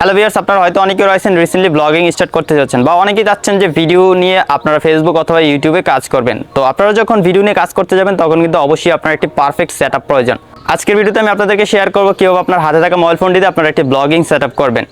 Hello viewers, আপনারা হয়তো অনেকেই রয়েছেন রিসেন্টলি ব্লগিং স্টার্ট করতে যাচ্ছেন বা অনেকেই চাচ্ছেন যে ভিডিও নিয়ে আপনারা ফেসবুক অথবা ইউটিউবে কাজ করবেন। তো আপনারা যখন ভিডিও নিয়ে কাজ করতে যাবেন তখন কিন্তু অবশ্যই আপনার একটি পারফেক্ট সেটআপ প্রয়োজন। আজকের ভিডিওতে আমি আপনাদেরকে শেয়ার করব কিভাবে আপনার হাতে থাকা মোবাইল ফোন দিয়ে আপনারা একটি ব্লগিং সেটআপ করবেন,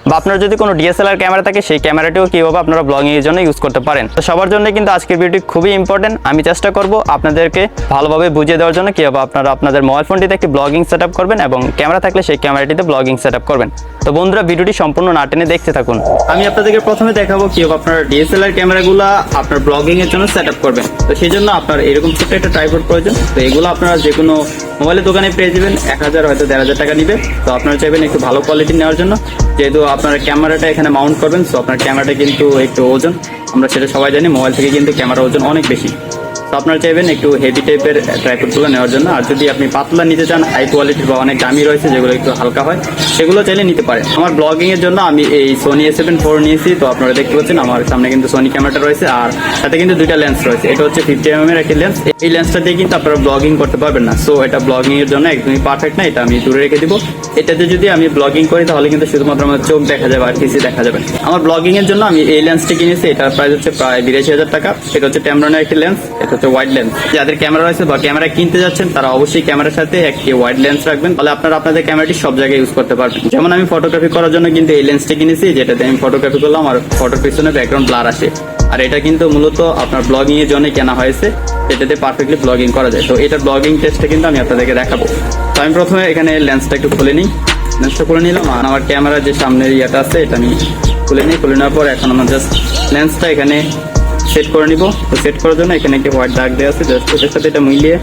বা আপনার যদি কোনো DSLR ক্যামেরা থাকে সেই ক্যামেরাটিও কীভাবে আপনারা ব্লগিংয়ের জন্য ইউজ করতে পারেন। তো সবার জন্য কিন্তু আজকের ভিডিওটি খুবই ইম্পর্টেন্ট। আমি চেষ্টা করব আপনাদেরকে ভালোভাবে বুঝিয়ে দেওয়ার জন্য কীভাবে আপনারা আপনাদের মোবাইল ফোনটিতে একটি ব্লগিং সেটআপ করবেন এবং ক্যামেরা থাকলে সেই ক্যামেরাটিতে ব্লগিং সেটআপ করবেন। তো বন্ধুরা, ভিডিওটি সম্পূর্ণ না টেনে দেখতে থাকুন। আমি আপনাদেরকে প্রথমে দেখাবো কীভাবে আপনারা DSLR ক্যামেরাগুলো আপনার ব্লগিংয়ের জন্য সেটআপ করবেন। তো সেই জন্য আপনার এরকম ছোট্ট একটা ট্রাইপড প্রয়োজন। তো এগুলো আপনারা যে কোনো মোবাইলের দোকানে পেয়ে যাবেন, 1000 হয়তো 1500 টাকা নিবে। তো আপনারা চাইবেন একটু ভালো কোয়ালিটি নেওয়ার জন্য, যেহেতু আপনারা ক্যামেরাটা এখানে মাউন্ট করবেন। সো আপনার ক্যামেরাটা কিন্তু একটু ওজন, আমরা সেটা সবাই জানি, মোবাইল থেকে কিন্তু ক্যামেরা ওজন অনেক বেশি। তো আপনারা চাইবেন একটু হেভি টাইপের ট্রাইপডগুলো নেওয়ার জন্য। আর যদি আপনি পাতলা নিতে চান, হাই কোয়ালিটির বা অনেক দামি রয়েছে যেগুলো একটু হালকা হয়, সেগুলো চাইলে নিতে পারেন। আমার ব্লগিংয়ের জন্য আমি এই Sony A7 IV নিয়েছি। তো আপনারা দেখতে পাচ্ছেন আমার সামনে কিন্তু সোনি ক্যামেরাটা রয়েছে, আর সাথে কিন্তু দুইটা লেন্স রয়েছে। এটা হচ্ছে 50mm এর একটি লেন্স। এই লেন্সটা দিয়ে কিন্তু আপনারা ব্লগিং করতে পারবেন না। সো এটা ব্লগিংয়ের জন্য একদমই পারফেক্ট না, এটা আমি দূরে রেখে দিব। এটাতে যদি আমি ব্লগিং করি তাহলে কিন্তু শুধুমাত্র আমার চোখ দেখা যাবে আর কিছু দেখা যাবে। আমার ব্লগিংয়ের জন্য আমি এই লেন্সটি কিনেছি। এটার প্রাইস হচ্ছে প্রায় 82,000 টাকা। এটা হচ্ছে Tamron's একটি লেন্স, এটা হচ্ছে ওয়াইড লেন্স। যাদের ক্যামেরা রয়েছে বা ক্যামেরা কিনতে যাচ্ছেন তারা অবশ্যই ক্যামেরার সাথে একটি ওয়াইড লেন্স রাখবেন, তাহলে আপনারা আপনাদের ক্যামেরাটি সব জায়গায় ইউজ করতে পারবেন। যেমন আমি ফটোগ্রাফি করার জন্য কিন্তু এই লেন্সটি কিনেছি, যেটাতে আমি ফটোগ্রাফি করলাম আর ফটোর পিছনে ব্যাকগ্রাউন্ড ব্লার আসে। আর এটা কিন্তু মূলত আপনার ব্লগিং এর জন্য কেনা হয়েছে, এটাতে পারফেক্টলি ব্লগিং করা যায়। তো এটা ব্লগিং টেস্টটা কিন্তু আমি আপনাদেরকে দেখাবো। তো আমি প্রথমে এখানে লেন্সটা একটু খুলে নিই। লেন্সটা খুলে নিলাম, আর আমার ক্যামেরার যে সামনের ইয়েটা আছে এটা আমি খুলে নিই। খুলে নেওয়ার পর এখন আমার জাস্ট লেন্সটা এখানে সেট করে নিব। তো সেট করার জন্য এখানে একটি হোয়াইট দাগ দেওয়া আছে, জাস্ট এটার সাথে এটা মিলিয়ে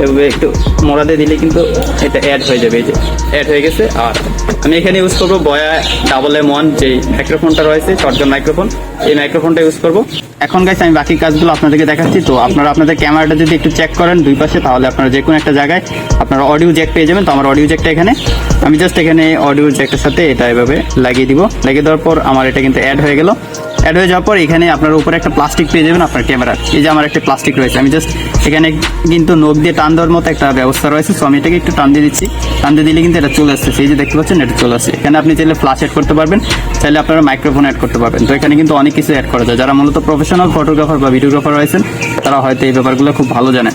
এভাবে একটু মোড়া দিয়ে দিলে কিন্তু এটা অ্যাড হয়ে যাবে। এই যে অ্যাড হয়ে গেছে। আর আমি এখানে ইউজ করবো বয়া M1 যে মাইক্রোফোনটা রয়েছে, শর্টগান মাইক্রোফোন, এই মাইক্রোফোনটা ইউজ করবো। এখন গাইস আমি বাকি কাজগুলো আপনাদেরকে দেখাচ্ছি। তো আপনারা আপনাদের ক্যামেরাটা যদি একটু চেক করেন দুই পাশে, তাহলে আপনারা যে কোনো একটা জায়গায় আপনারা অডিও জ্যাক পেয়ে যাবেন। তো আমার অডিও জ্যাকটা এখানে, আমি জাস্ট এখানে অডিও জ্যাকটার সাথে এটা এভাবে লাগিয়ে দিব। লাগিয়ে দেওয়ার পর আমার এটা কিন্তু অ্যাড হয়ে গেল। অ্যাড হয়ে যাওয়ার পর এখানে আপনার উপরে একটা প্লাস্টিক পেয়ে যাবেন আপনার ক্যামেরার। এই যে আমার একটা প্লাস্টিক রয়েছে, আমি জাস্ট এখানে কিন্তু নখ দিয়ে টান দেওয়ার মতো একটা ব্যবস্থা রয়েছে। সো আমি এটাকে একটু টান দিয়ে দিচ্ছি। টান দিয়ে দিলে কিন্তু এটা চলে আসছে। এই যে দেখতে পাচ্ছেন এটা চলে আসছে। এখানে আপনি চাইলে ফ্ল্যাশ অ্যাড করতে পারবেন, চাইলে আপনারা মাইক্রোফোন অ্যাড করতে পারবেন। তো এখানে কিন্তু অনেক কিছু অ্যাড করা যায়। যারা মূলত প্রফেশনাল ফটোগ্রাফার বা ভিডিওগ্রাফার রয়েছেন তারা হয়তো এই ব্যাপারগুলো খুব ভালো জানেন।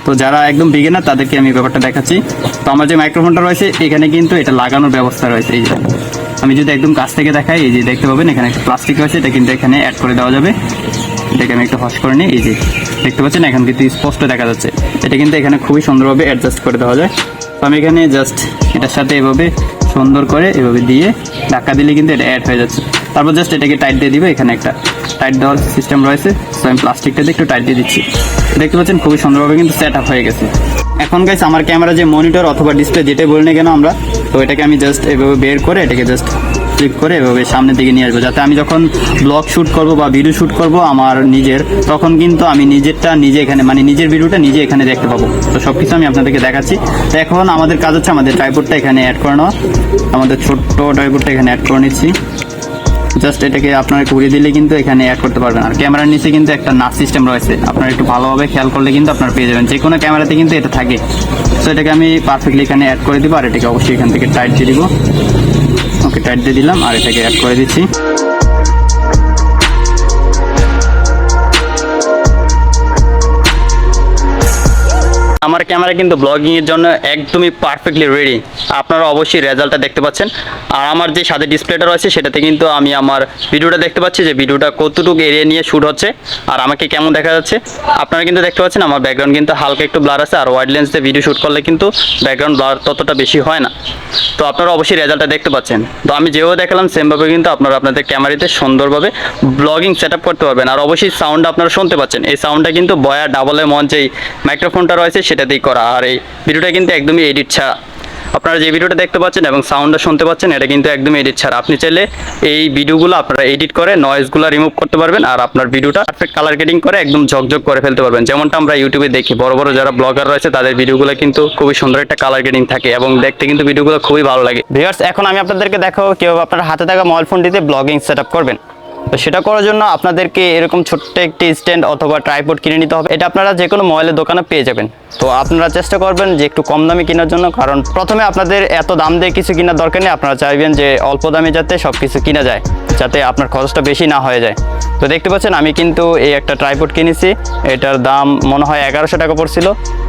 তো যারা একদম বিগিনার তাদেরকে আমি ব্যাপারটা দেখাচ্ছি। তো আমার যে মাইক্রোফোনটা রয়েছে এখানে কিন্তু এটা লাগানোর ব্যবস্থা রয়েছে। এই যে আমি যদি একদম কাছ থেকে দেখাই, এই যে দেখতে পাবেন এখানে একটা প্লাস্টিক রয়েছে, এটা কিন্তু এখানে অ্যাড করে দেওয়া যাবে। এটাকে আমি একটু হস করে নিই। এই যে দেখতে পাচ্ছেন এখন কিন্তু স্পষ্ট দেখা যাচ্ছে। এটা কিন্তু এখানে খুবই সুন্দরভাবে অ্যাডজাস্ট করে দেওয়া যায়। তো আমি এখানে জাস্ট এটার সাথে এভাবে সুন্দর করে এভাবে দিয়ে ধাক্কা দিলে কিন্তু এটা অ্যাড হয়ে যাচ্ছে। তারপর জাস্ট এটাকে টাইট দিয়ে দিবে। এখানে একটা টাইট দেওয়ার সিস্টেম রয়েছে। তো আমি প্লাস্টিকটা দিয়ে একটু টাইট দিয়ে দিচ্ছি। দেখতে পাচ্ছেন খুবই সুন্দরভাবে কিন্তু সেট আপ হয়ে গেছে। এখন গাইস আমার ক্যামেরা যে মনিটর অথবা ডিসপ্লে যেটাই বলি না কেন আমরা, তো এটাকে আমি জাস্ট এভাবে বের করে এটাকে জাস্ট ক্লিক করে এভাবে সামনের দিকে নিয়ে আসবো, যাতে আমি যখন ব্লগ শ্যুট করব বা ভিডিও শ্যুট করব আমার নিজের, তখন কিন্তু আমি নিজেরটা নিজে এখানে, মানে নিজের ভিডিওটা নিজে এখানে দেখতে পাবো। তো সব কিছু আমি আপনাদেরকে দেখাচ্ছি। তো এখন আমাদের কাজ হচ্ছে আমাদের ট্রাইপডটা এখানে অ্যাড করে নেওয়া। আমাদের ছোট্ট ট্রাইপডটা এখানে অ্যাড করে নিচ্ছি। জাস্ট এটাকে আপনারা ঘুরিয়ে দিলে কিন্তু এখানে অ্যাড করতে পারবেন। আর ক্যামেরার নিচে কিন্তু একটা নাচ সিস্টেম রয়েছে, আপনারা একটু ভালোভাবে খেয়াল করলে কিন্তু আপনারা পেয়ে যাবেন। যে কোনো ক্যামেরাতে কিন্তু এটা থাকে। তো এটাকে আমি পারফেক্টলি এখানে অ্যাড করে দিব। আর এটাকে অবশ্যই এখান থেকে টাইট দিয়ে দিব। ওকে, টাইট দিয়ে দিলাম আর এটাকে অ্যাড করে দিচ্ছি। আমার ক্যামেরা কিন্তু ব্লগিং এর জন্য একদমই পারফেক্টলি রেডি। আপনারা অবশ্যই রেজাল্টটা দেখতে পাচ্ছেন। আর আমার যে সাথে ডিসপ্লেটা রয়েছে সেটাতে কিন্তু আমি আমার ভিডিওটা দেখতে পাচ্ছি যে ভিডিওটা কতটুকু এরিয়া নিয়ে শ্যুট হচ্ছে আর আমাকে কেমন দেখা যাচ্ছে। আপনারা কিন্তু দেখতে পাচ্ছেন আমার ব্যাকগ্রাউন্ড কিন্তু হালকা একটু ব্লার আছে। আর ওয়াইড লেন্স দিয়ে ভিডিও শ্যুট করলে কিন্তু ব্যাকগ্রাউন্ড ব্লার ততটা বেশি হয় না। তো আপনারা অবশ্যই রেজাল্টটা দেখতে পাচ্ছেন। তো আমি যেভাবে দেখালাম সেমভাবে কিন্তু আপনারা আপনাদের ক্যামেরাতে সুন্দরভাবে ব্লগিং সেট আপ করতে পারবেন। আর অবশ্যই সাউন্ড আপনারা শুনতে পাচ্ছেন, এই সাউন্ডটা কিন্তু বয়া M1 যেই মাইক্রোফোনটা রয়েছে সেটাতেই করা। আর এই ভিডিওটা কিন্তু একদমই এডিট ছাড়া। আপনারা যে ভিডিওটা দেখতে পাচ্ছেন এবং সাউন্ডটা শুনতে পাচ্ছেন এটা কিন্তু একদম এডিট ছাড়া। আপনি চাইলে এই ভিডিওগুলো আপনারা এডিট করে নয়েজগুলো রিমুভ করতে পারবেন। আর আপনার ভিডিওটা পারফেক্ট কালার গ্রেডিং করে একদম ঝকঝক করে ফেলতে পারবেন। যেমনটা আমরা ইউটিউবে দেখি বড় বড় যারা ব্লগার রয়েছে তাদের ভিডিওগুলো কিন্তু খুবই সুন্দর একটা কালার গ্রেডিং থাকে এবং দেখতে কিন্তু ভিডিওগুলো খুবই ভালো লাগে। ভিউয়ার্স, এখন আমি আপনাদেরকে দেখাবো কিভাবে আপনার হাতে থাকা মোবাইল ফোনটিতে ব্লগিং সেট আপ করবেন। তো সেটা করার জন্য আপনাদেরকে এরকম ছোট্ট একটি স্ট্যান্ড অথবা ট্রাইপড কিনে নিতে হবে। এটা আপনারা যে কোনো মোবাইলের দোকানে পেয়ে যাবেন। তো আপনারা চেষ্টা করবেন যে একটু কম দামে কেনার জন্য, কারণ প্রথমে আপনাদের এত দাম দিয়ে কিছু কেনার দরকার নেই। আপনারা চাইবেন যে অল্প দামে যাতে সব কিছু কিনা যায়, যাতে আপনার খরচটা বেশি না হয়ে যায়। তো দেখতে পাচ্ছেন আমি কিন্তু এই একটা ট্রাইপড কিনেছি, এটার দাম মনে হয় 1100 টাকা পড়ছিল।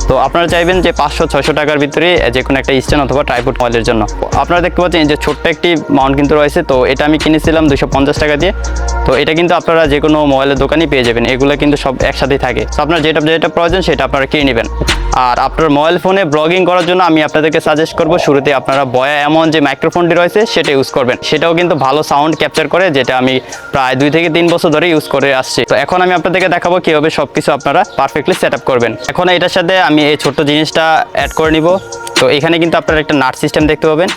তো আপনারা চাইবেন যে 500-600 টাকার ভিতরে যে কোনো একটা স্ট্যান্ড অথবা ট্রাইপড মোবাইলের জন্য। আপনারা দেখতে পাচ্ছেন যে ছোট্ট একটি মাউন্ট কিন্তু রয়েছে। তো এটা আমি কিনেছিলাম 250 টাকা দিয়ে। তো এটা কিন্তু আপনারা যে কোনো মোবাইলের দোকানেই পেয়ে যাবেন, এগুলো কিন্তু সব একসাথেই থাকে। তো আপনার যেটা প্রয়োজন সেটা আপনারা কিনে নেবেন। আর আপনার মোবাইল ফোনে ব্লগিং করার জন্য আমি আপনাদেরকে সাজেস্ট করব শুরুতে আপনারা বয়া এমন যে মাইক্রোফোনটি রয়েছে সেটা ইউজ করবেন। সেটাও কিন্তু ভালো সাউন্ড ক্যাপচার করে, যেটা আমি প্রায় 2 থেকে 3 বছর ধরে ইউজ করে আসছি। তো এখন আমি আপনাদেরকে দেখাবো কীভাবে সব কিছু আপনারা পারফেক্টলি সেট আপ করবেন। এখন এটার সাথে আমি এই ছোট্ট জিনিসটা অ্যাড করে নিব। তো এখানে কিন্তু আপনারা একটা নাট সিস্টেম দেখতে পাবেন,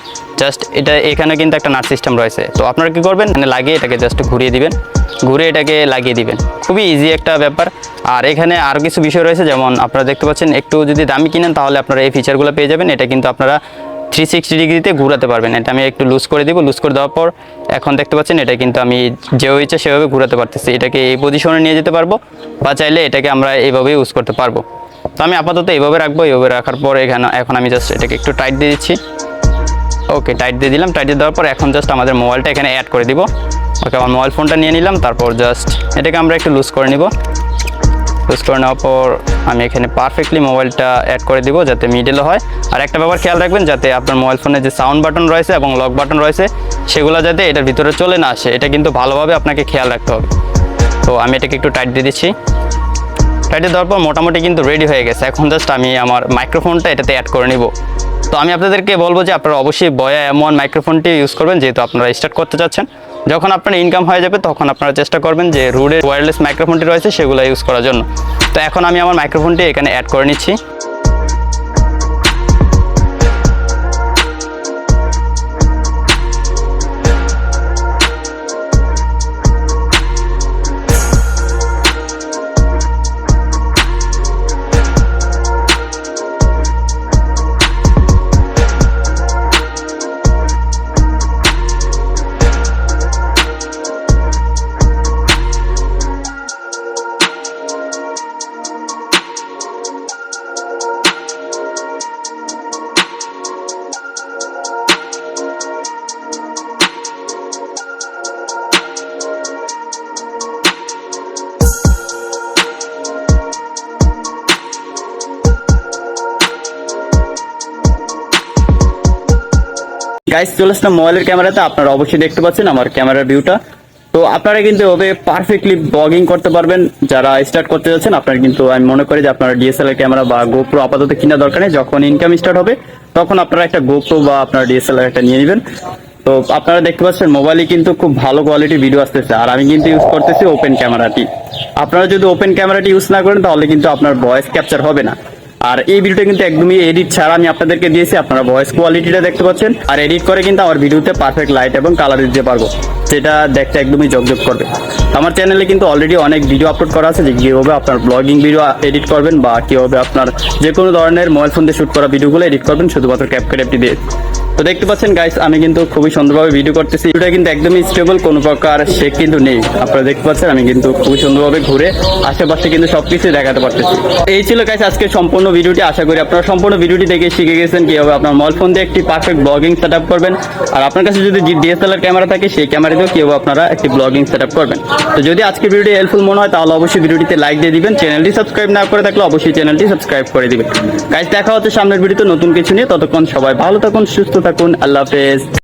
জাস্ট এটা এখানে কিন্তু একটা নাট সিস্টেম রয়েছে। তো আপনারা কী করবেন, এখানে লাগিয়ে এটাকে জাস্ট ঘুরিয়ে দিবেন, ঘুরে এটাকে লাগিয়ে দিবেন। খুবই ইজি একটা ব্যাপার। আর এখানে আরও কিছু বিষয় রয়েছে, যেমন আপনারা দেখতে পাচ্ছেন একটু যদি দামি কিনেন তাহলে আপনারা এই ফিচারগুলো পেয়ে যাবেন। এটা কিন্তু আপনারা 360 ডিগ্রিতে ঘুরাতে পারবেন। এটা আমি একটু লুজ করে দিব, লুজ করে দেওয়ার পর এখন দেখতে পাচ্ছেন এটা কিন্তু আমি যে ইচ্ছে সেভাবে ঘুরাতে পারতেছি। এটাকে এই পজিশনে নিয়ে যেতে পারবো, বা চাইলে এটাকে আমরা এইভাবে ইউজ করতে পারবো। তো আমি আপাতত এইভাবে রাখবো। এইভাবে রাখার পর এখন আমি জাস্ট এটাকে একটু টাইট দিয়ে দিচ্ছি। ওকে, টাইট দিয়ে দিলাম। টাইট দিয়ে দেওয়ার পর এখন জাস্ট আমাদের মোবাইলটা এখানে অ্যাড করে দিব। ওকে, আমার মোবাইল ফোনটা নিয়ে নিলাম, তারপর জাস্ট এটাকে আমরা একটু লুজ করে নিব। লুজ করে নেওয়ার পর আমি এখানে পারফেক্টলি মোবাইলটা অ্যাড করে দিব, যাতে মিডলে হয়। আর একটা ব্যাপার খেয়াল রাখবেন, যাতে আপনার মোবাইল ফোনে যে সাউন্ড বাটন রয়েছে এবং লক বাটন রয়েছে সেগুলো যাতে এটার ভিতরে চলে না আসে, এটা কিন্তু ভালোভাবে আপনাকে খেয়াল রাখতে হবে। তো আমি এটাকে একটু টাইট দিয়ে দিচ্ছি। টাইট দিয়ে দেওয়ার পর মোটামুটি কিন্তু রেডি হয়ে গেছে। এখন জাস্ট আমি আমার মাইক্রোফোনটা এটাতে অ্যাড করে নিব। তো আমি আপনাদেরকে বলবো যে আপনারা অবশ্যই বয়া M1 মাইক্রোফোনটি ইউজ করবেন, যেহেতু আপনারা স্টার্ট করতে চাচ্ছেন। যখন আপনার ইনকাম হয়ে যাবে তখন আপনারা চেষ্টা করবেন যে রোডের ওয়্যারলেস মাইক্রোফোনটি রয়েছে সেগুলো ইউজ করার জন্য। তো এখন আমি আমার মাইক্রোফোনটি এখানে অ্যাড করে নিচ্ছি। গাইস, চলে আসলাম মোবাইলের ক্যামেরাতে। আপনারা অবশ্যই দেখতে পাচ্ছেন আমার ক্যামেরার ভিউটা। তো আপনারা কিন্তু ওভাবে পারফেক্টলি ব্লগিং করতে পারবেন যারা স্টার্ট করতে যাচ্ছেন। আপনারা কিন্তু আমি মনে করি যে আপনারা DSLR ক্যামেরা বা GoPro আপাতত কিনা দরকার নেই। যখন ইনকাম স্টার্ট হবে তখন আপনারা একটা GoPro বা আপনার DSLR একটা নিয়ে নেবেন। তো আপনারা দেখতে পাচ্ছেন মোবাইলে কিন্তু খুব ভালো কোয়ালিটির ভিডিও আসতেছে, আর আমি কিন্তু ইউজ করতেছি ওপেন ক্যামেরাটি। আপনারা যদি ওপেন ক্যামেরাটি ইউজ না করেন তাহলে কিন্তু আপনার ভয়েস ক্যাপচার হবে না। আর এই ভিডিওটা কিন্তু একদমই এডিট ছাড়া আমি আপনাদেরকে দিয়েছি। আপনারা ভয়েস কোয়ালিটিটা দেখতে পাচ্ছেন, আর এডিট করে কিন্তু আমার ভিডিওতে পারফেক্ট লাইট এবং কালার দিতে পারবো, যেটা দেখতে একদমই জকজক করবে। আমার চ্যানেলে কিন্তু অলরেডি অনেক ভিডিও আপলোড করা আছে যে কীভাবে আপনার ব্লগিং ভিডিও এডিট করবেন, বা কীভাবে আপনার যে কোনো ধরনের মোবাইল ফোন দিয়ে শ্যুট করা ভিডিওগুলো এডিট করবেন শুধুমাত্র ক্যাপকাট অ্যাপটি দিয়ে। তো দেখতে পাচ্ছেন গাইস, আমি কিন্তু খুবই সুন্দরভাবে ভিডিও করতেছি। ভিডিওটা কিন্তু একদমই স্টেবল, কোনো প্রকার শেক কিন্তু নেই। আপনারা দেখতে পাচ্ছেন আমি কিন্তু খুবই সুন্দরভাবে ঘুরে আশেপাশে কিন্তু সবকিছু দেখাতে পারতেছি। এই ছিল গাইস আজকে সম্পূর্ণ ভিডিওটি। আশা করি আপনারা সম্পূর্ণ ভিডিওটি দেখে শিখে গেছেন কিভাবে আপনার মোবাইল ফোন দিয়ে একটি পারফেক্ট ব্লগিং সেট আপ করবেন। আর আপনার কাছে যদি DSLR ক্যামেরা থাকে সেই ক্যামেরা দিয়েও কিভাবে আপনারা একটি ব্লগিং সেট আপ করবেন। তো যদি আজকে ভিডিওটি হেল্পফুল মনে হয় তাহলে অবশ্যই ভিডিওটিতে লাইক দিয়ে দিবেন। চ্যানেলটি সাবস্ক্রাইব না করে থাকলে অবশ্যই চ্যানেলটি সাবস্ক্রাইব করে দিবেন। গাইস, দেখা হচ্ছে সামনের ভিডিওতে নতুন কিছু নিয়ে। ততক্ষণ সবাই ভালো থাকুন, সুস্থ থাকুন। আল্লাহ হাফেজ।